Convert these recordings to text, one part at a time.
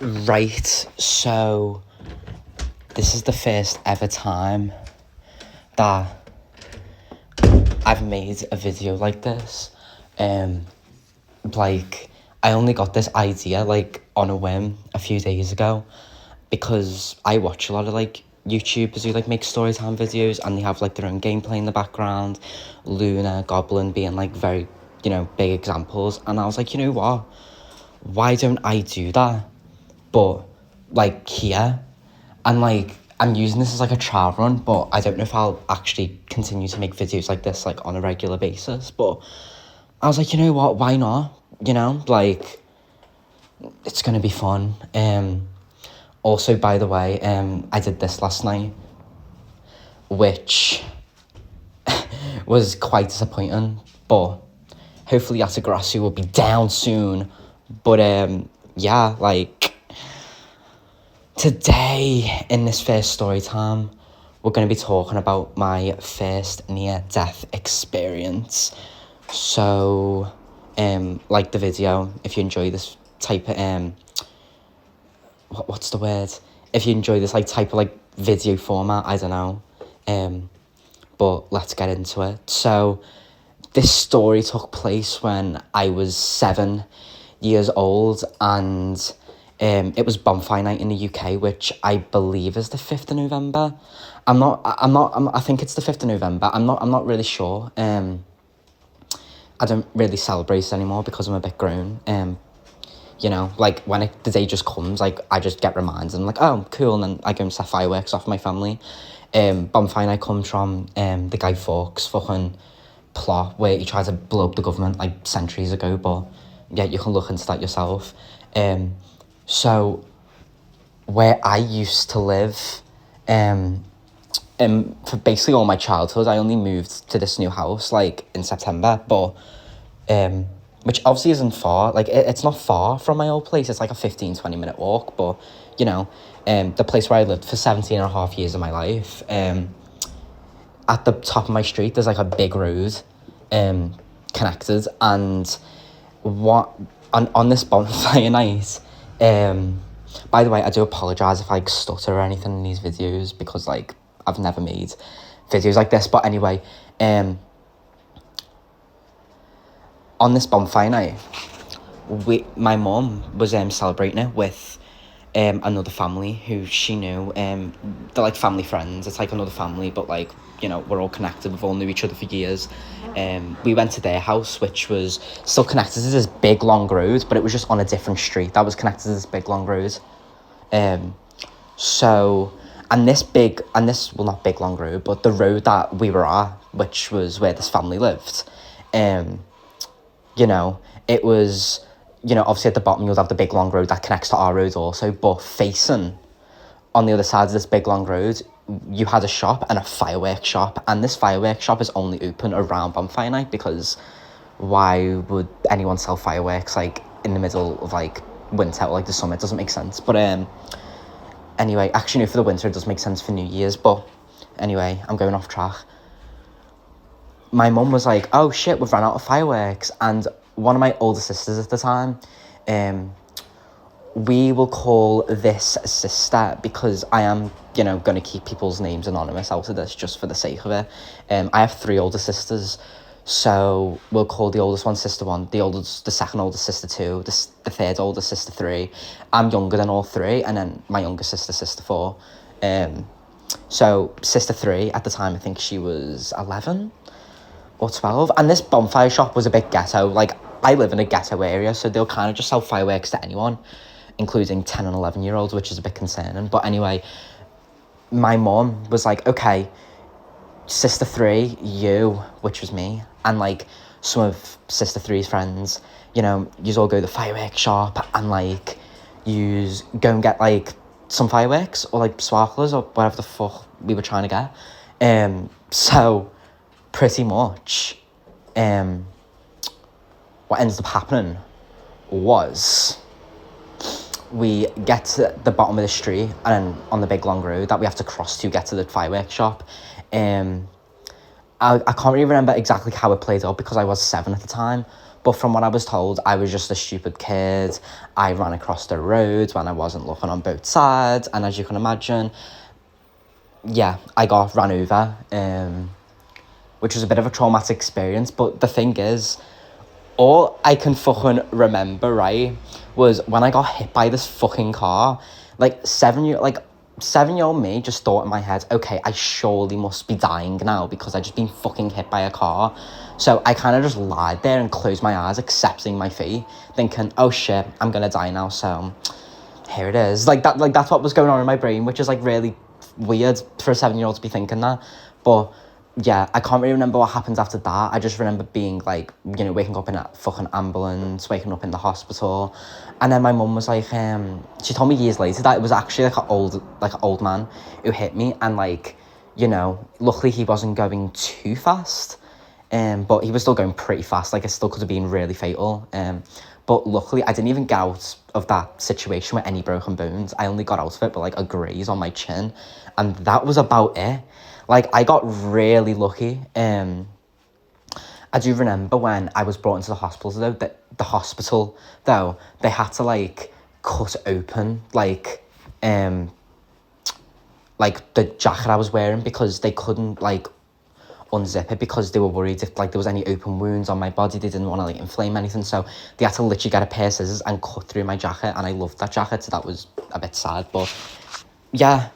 Right, so this is the first ever time that I've made a video like this. Like, I only got this idea, like, on a whim a few days ago, because I watch a lot of, like, YouTubers who, like, make Storytime videos, and they have, like, their own gameplay in the background, Luna, Goblin being, like, very, big examples, and I was like, you know what, why don't I do that, but, like, here, and, like, I'm using this as, like, a trial run, but I don't know if I'll actually continue to make videos like this, like, on a regular basis, but I was like, you know what, why not, like, it's gonna be fun. Also, by the way, I did this last night, which was quite disappointing, but hopefully Yatagrasu will be down soon, but, yeah, like, today, in this first story time, we're going to be talking about my first near-death experience. So, like the video, if you enjoy this type of, what's the word? If you enjoy this, like, type of, like, video format, I don't know. But let's get into it. So, this story took place when I was 7 years old, and it was bonfire night in the UK, which I believe is the 5th of November. I think it's the 5th of November. I'm not really sure. I don't really celebrate anymore because I'm a bit grown. Like, when the day just comes, like, I just get reminded. I'm like, oh, cool, and then I go and set fireworks off my family. Bonfire night comes from the Guy Fawkes fucking plot where he tried to blow up the government, like, centuries ago, but yeah, you can look into that yourself. So, where I used to live, for basically all my childhood, I only moved to this new house, like, in September, but, which obviously isn't far, like, it's not far from my old place, it's like a 15-20 minute walk, but, the place where I lived for 17 and a half years of my life, at the top of my street, there's, like, a big road, connected, and on this bonfire night, by the way, I do apologise if I, like, stutter or anything in these videos, because, like, I've never made videos like this, but anyway, on this bonfire night, my mum was celebrating it with another family who she knew. They're, like, family friends. It's like another family, but, like, we're all connected. We've all knew each other for years. We went to their house, which was still connected to this big long road, but it was just on a different street that was connected to this big long road. Well, not big long road, but the road that we were at, which was where this family lived, it was, obviously at the bottom you'll have the big long road that connects to our road also, but facing on the other side of this big long road, you had a shop and a fireworks shop, and this fireworks shop is only open around bonfire night, because why would anyone sell fireworks, like, in the middle of, like, winter or, like, the summer? It doesn't make sense. But anyway, actually, no, for the winter it does make sense for New Year's, but anyway, I'm going off track. My mum was like, oh shit, we've run out of fireworks, and one of my older sisters at the time, we will call this sister, because I am, going to keep people's names anonymous out of this just for the sake of it. I have 3 older sisters, so we'll call the oldest one sister 1, the second oldest sister 2, the third oldest sister 3. I'm younger than all 3, and then my younger sister 4. So sister 3 at the time, I think she was 11 or 12, and this bonfire shop was a bit ghetto. Like, I live in a ghetto area, so they'll kind of just sell fireworks to anyone, including 10 and 11 year olds, which is a bit concerning. But anyway, my mum was like, okay, sister 3, you, which was me, and, like, some of sister 3's friends, yous all go to the fireworks shop, and, like, yous go and get, like, some fireworks, or, like, sparklers, or whatever the fuck we were trying to get. So pretty much, what ended up happening was, we get to the bottom of the street, and on the big long road that we have to cross to get to the fireworks shop. I can't really remember exactly how it played out, because I was 7 at the time, But from what I was told, I was just a stupid kid. I ran across the road when I wasn't looking on both sides. And as you can imagine, yeah, I got ran over, which was a bit of a traumatic experience. But the thing is, all I can fucking remember, right, was when I got hit by this fucking car. Like, seven-year-old me just thought in my head, okay, I surely must be dying now because I just been fucking hit by a car. So I kind of just lied there and closed my eyes, accepting my fate, thinking, oh shit, I'm gonna die now, so here it is. That's what was going on in my brain, which is, like, really weird for a 7-year-old to be thinking that. But yeah, I can't really remember what happened after that. I just remember being, like, you know, waking up in a fucking ambulance, waking up in the hospital. And then my mum was like, she told me years later that it was actually, like, an old man who hit me. And, like, you know, luckily he wasn't going too fast. But he was still going pretty fast. Like, it still could have been really fatal. But luckily, I didn't even get out of that situation with any broken bones. I only got out of it with, like, a graze on my chin. And that was about it. Like, I got really lucky. I do remember when I was brought into the hospital, though, they had to, like, cut open, like, the jacket I was wearing because they couldn't, like, unzip it because they were worried if, like, there was any open wounds on my body. They didn't want to, like, inflame anything, so they had to literally get a pair of scissors and cut through my jacket. And I loved that jacket, so that was a bit sad. But yeah,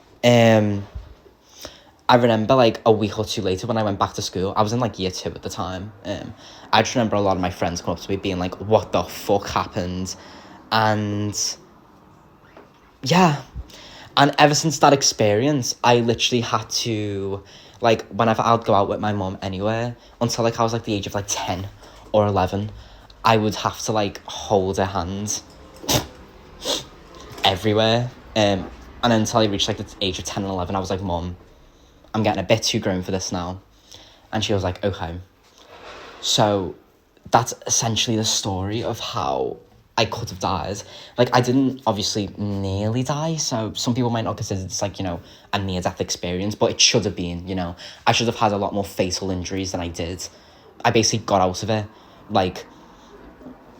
I remember, like, a week or two later when I went back to school, I was in, like, year 2 at the time. I just remember a lot of my friends come up to me being like, what the fuck happened? And yeah, and ever since that experience, I literally had to, like, whenever I'd go out with my mum anywhere, until, like, I was, like, the age of, like, 10 or 11, I would have to, like, hold her hand everywhere. And until I reached, like, the age of 10 and 11, I was like, Mum, I'm getting a bit too grown for this now. And she was like, okay. So that's essentially the story of how I could have died. Like, I didn't obviously nearly die, so some people might not consider this, like, you know, a near-death experience, but it should have been, you know. I should have had a lot more fatal injuries than I did. I basically got out of it, like,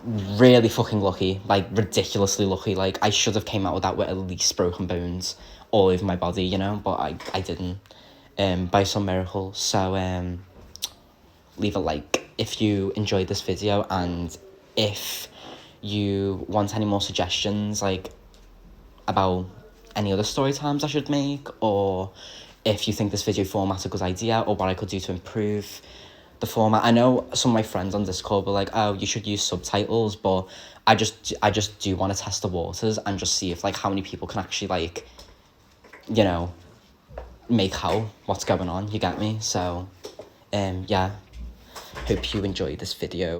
really fucking lucky, like, ridiculously lucky. Like, I should have came out of that with at least broken bones all over my body, you know, but I didn't, by some miracle. So, leave a like if you enjoyed this video, and if you want any more suggestions, like, about any other story times I should make, or if you think this video format's a good idea, or what I could do to improve the format. I know some of my friends on Discord were like, oh, you should use subtitles, but I just do want to test the waters and just see if, like, how many people can actually, like, you know, make out what's going on, you get me? So, yeah, hope you enjoyed this video.